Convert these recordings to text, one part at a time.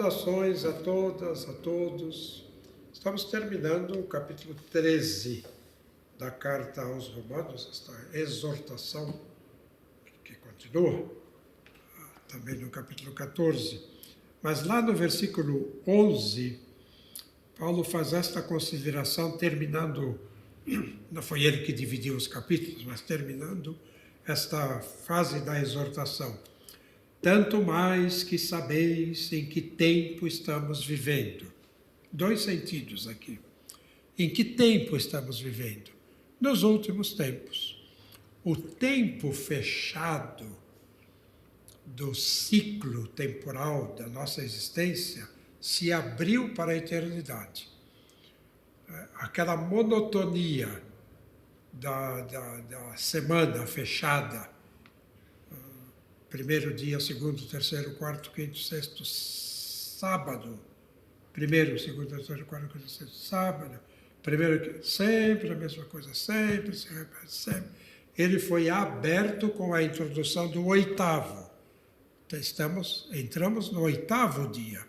Saudações a todas, a todos. Estamos terminando o capítulo 13 da carta aos Romanos, esta exortação que continua, também no capítulo 14. Mas lá no versículo 11, Paulo faz esta consideração, terminando, não foi ele que dividiu os capítulos, mas terminando esta fase da exortação. Tanto mais que sabeis em que tempo estamos vivendo. Dois sentidos aqui. Em que tempo estamos vivendo? Nos últimos tempos. O tempo fechado do ciclo temporal da nossa existência se abriu para a eternidade. Aquela monotonia da semana fechada, primeiro dia, segundo, terceiro, quarto, quinto, sexto, sábado. Primeiro, segundo, terceiro, quarto, quinto, sexto, sábado. Primeiro, sempre a mesma coisa, sempre, se repete, sempre. Ele foi aberto com a introdução do oitavo. Entramos no oitavo dia.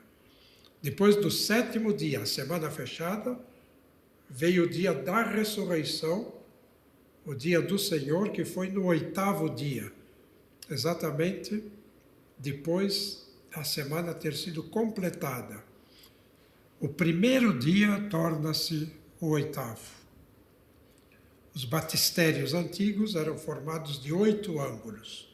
Depois do sétimo dia, a semana fechada, veio o dia da ressurreição, o dia do Senhor, que foi no oitavo dia. Exatamente depois da semana ter sido completada. O primeiro dia torna-se o oitavo. Os batistérios antigos eram formados de 8 ângulos.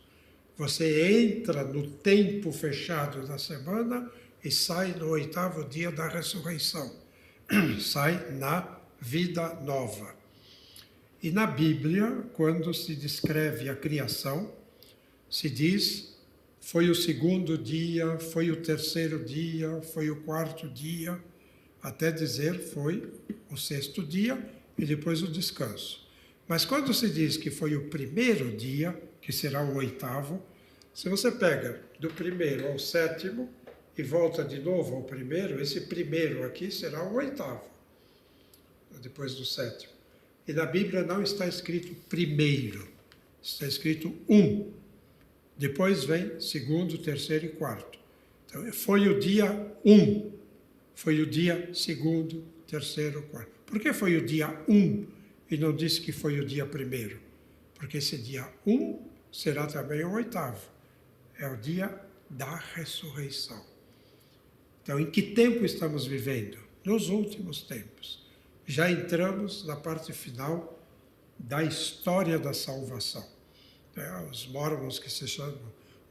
Você entra no tempo fechado da semana e sai no oitavo dia da ressurreição. Sai na vida nova. E na Bíblia, quando se descreve a criação, se diz, foi o segundo dia, foi o terceiro dia, foi o quarto dia, até dizer foi o sexto dia e depois o descanso. Mas quando se diz que foi o primeiro dia, que será o oitavo, se você pega do primeiro ao sétimo e volta de novo ao primeiro, esse primeiro aqui será o oitavo, depois do sétimo. E na Bíblia não está escrito primeiro, está escrito um. Depois vem segundo, terceiro e quarto. Então, foi o dia 1, foi o dia segundo, terceiro, quarto. Por que foi o dia 1 e não disse que foi o dia primeiro? Porque esse dia 1 será também o oitavo. É o dia da ressurreição. Então, em que tempo estamos vivendo? Nos últimos tempos. Já entramos na parte final da história da salvação. Os mormons, que se chamam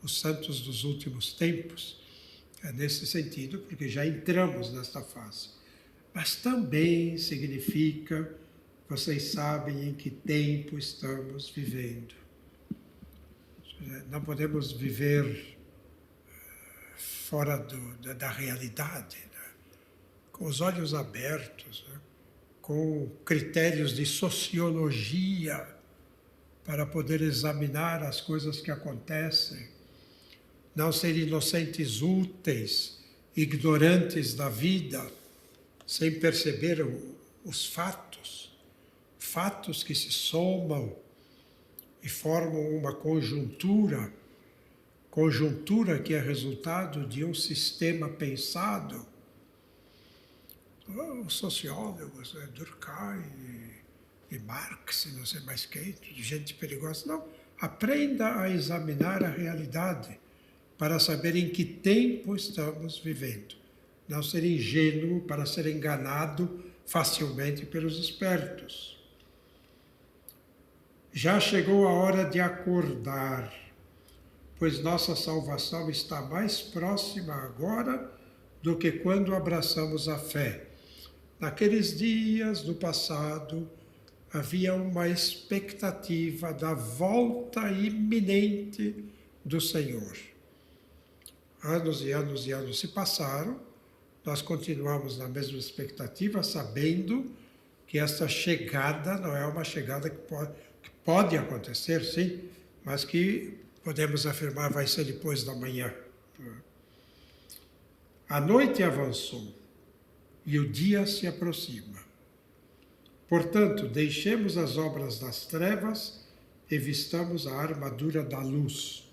os santos dos últimos tempos, é nesse sentido, porque já entramos nesta fase. Mas também significa, vocês sabem em que tempo estamos vivendo. Não podemos viver fora da realidade, né? Com os olhos abertos, né? Com critérios de sociologia, para poder examinar as coisas que acontecem, não ser inocentes úteis, ignorantes da vida, sem perceber os fatos que se somam e formam uma conjuntura que é resultado de um sistema pensado. Os sociólogos, Durkheim e Marx, não sei mais quem, gente perigosa. Não, aprenda a examinar a realidade para saber em que tempo estamos vivendo. Não ser ingênuo para ser enganado facilmente pelos espertos. Já chegou a hora de acordar, pois nossa salvação está mais próxima agora do que quando abraçamos a fé. Naqueles dias do passado, havia uma expectativa da volta iminente do Senhor. Anos e anos e anos se passaram, nós continuamos na mesma expectativa, sabendo que essa chegada não é uma chegada que pode acontecer, sim, mas que podemos afirmar vai ser depois da manhã. A noite avançou e o dia se aproxima. Portanto, deixemos as obras das trevas e vistamos a armadura da luz.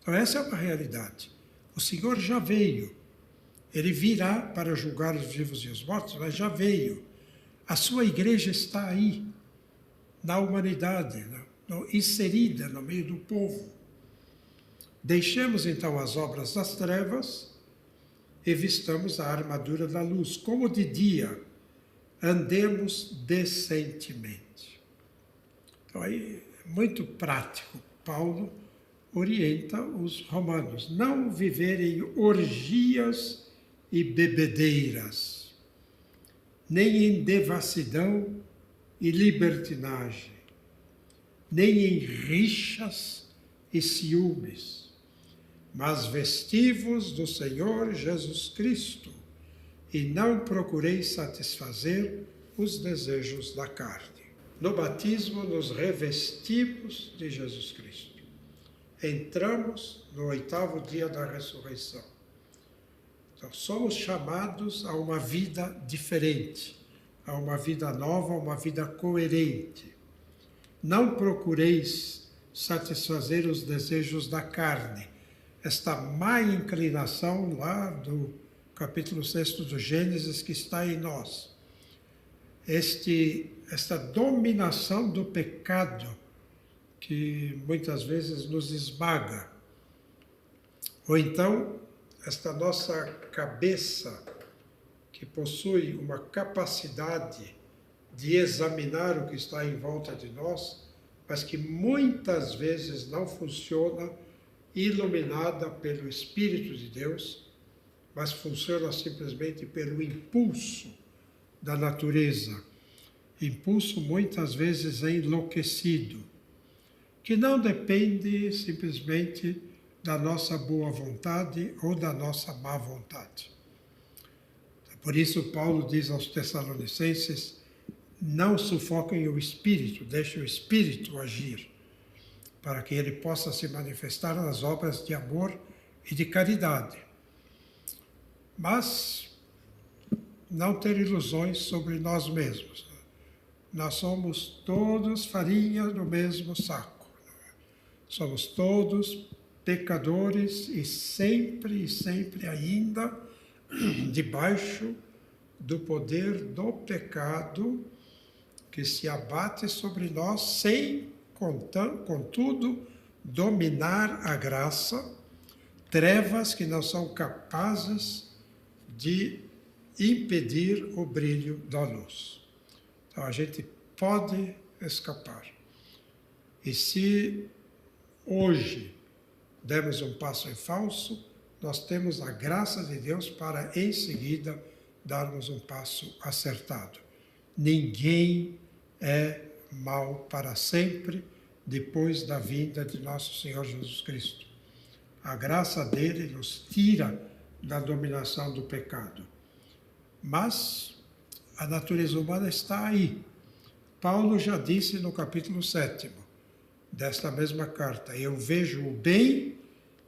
Então, essa é uma realidade. O Senhor já veio. Ele virá para julgar os vivos e os mortos, mas já veio. A sua igreja está aí, na humanidade, inserida no meio do povo. Deixemos então as obras das trevas e vistamos a armadura da luz. Como de dia, andemos decentemente. Então aí, muito prático, Paulo orienta os romanos, não viverem orgias e bebedeiras, nem em devassidão e libertinagem, nem em rixas e ciúmes, mas vestivos do Senhor Jesus Cristo, e não procureis satisfazer os desejos da carne. No batismo nos revestimos de Jesus Cristo. Entramos no 8º dia da ressurreição. Então, somos chamados a uma vida diferente, a uma vida nova, a uma vida coerente. Não procureis satisfazer os desejos da carne. Esta má inclinação lá do capítulo 6 do Gênesis que está em nós. Esta dominação do pecado que muitas vezes nos esmaga. Ou então, esta nossa cabeça que possui uma capacidade de examinar o que está em volta de nós, mas que muitas vezes não funciona iluminada pelo Espírito de Deus, mas funciona simplesmente pelo impulso da natureza. Impulso muitas vezes enlouquecido, que não depende simplesmente da nossa boa vontade ou da nossa má vontade. Por isso Paulo diz aos Tessalonicenses, não sufoquem o Espírito, deixem o Espírito agir, para que ele possa se manifestar nas obras de amor e de caridade. Mas não ter ilusões sobre nós mesmos. Nós somos todos farinha do mesmo saco. Somos todos pecadores e sempre ainda debaixo do poder do pecado que se abate sobre nós sem, contudo, dominar a graça, trevas que não são capazes de impedir o brilho da luz. Então a gente pode escapar. E se hoje demos um passo em falso, nós temos a graça de Deus para em seguida darmos um passo acertado. Ninguém é mal para sempre depois da vinda de nosso Senhor Jesus Cristo. A graça dele nos tira da dominação do pecado. Mas a natureza humana está aí. Paulo já disse no capítulo 7 desta mesma carta, eu vejo o bem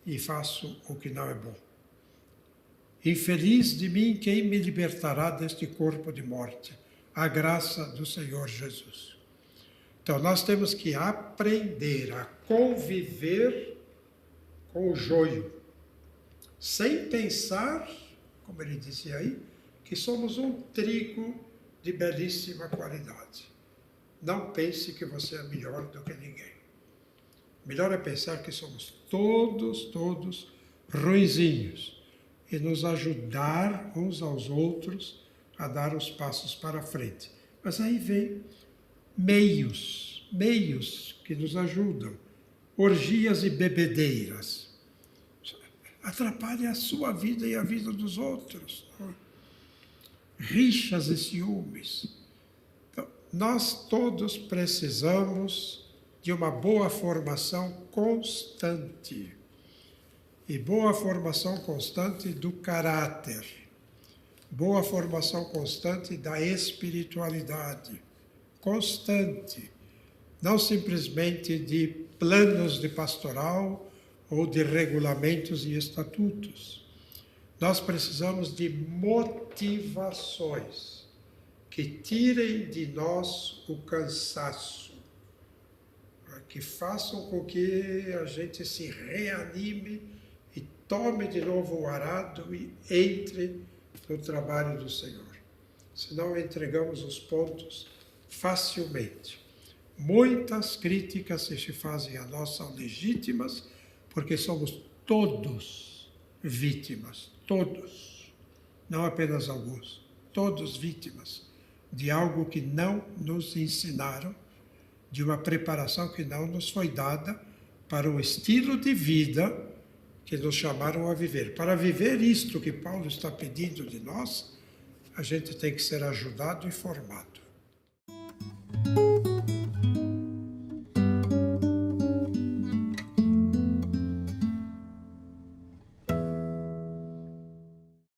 e faço o que não é bom. Infeliz de mim quem me libertará deste corpo de morte? A graça do Senhor Jesus. Então nós temos que aprender a conviver com o joio, sem pensar, como ele dizia aí, que somos um trigo de belíssima qualidade. Não pense que você é melhor do que ninguém. Melhor é pensar que somos todos ruinzinhos e nos ajudar uns aos outros a dar os passos para frente. Mas aí vem meios que nos ajudam. Orgias e bebedeiras. Atrapalha a sua vida e a vida dos outros. Rixas e ciúmes. Então, nós todos precisamos de uma boa formação constante. E boa formação constante do caráter. Boa formação constante da espiritualidade. Constante. Não simplesmente de planos de pastoral ou de regulamentos e estatutos. Nós precisamos de motivações que tirem de nós o cansaço, que façam com que a gente se reanime e tome de novo o arado e entre no trabalho do Senhor. Senão entregamos os pontos facilmente. Muitas críticas se fazem a nós são legítimas, porque somos todos vítimas, todos, não apenas alguns, todos vítimas de algo que não nos ensinaram, de uma preparação que não nos foi dada para um estilo de vida que nos chamaram a viver. Para viver isto que Paulo está pedindo de nós, a gente tem que ser ajudado e formado.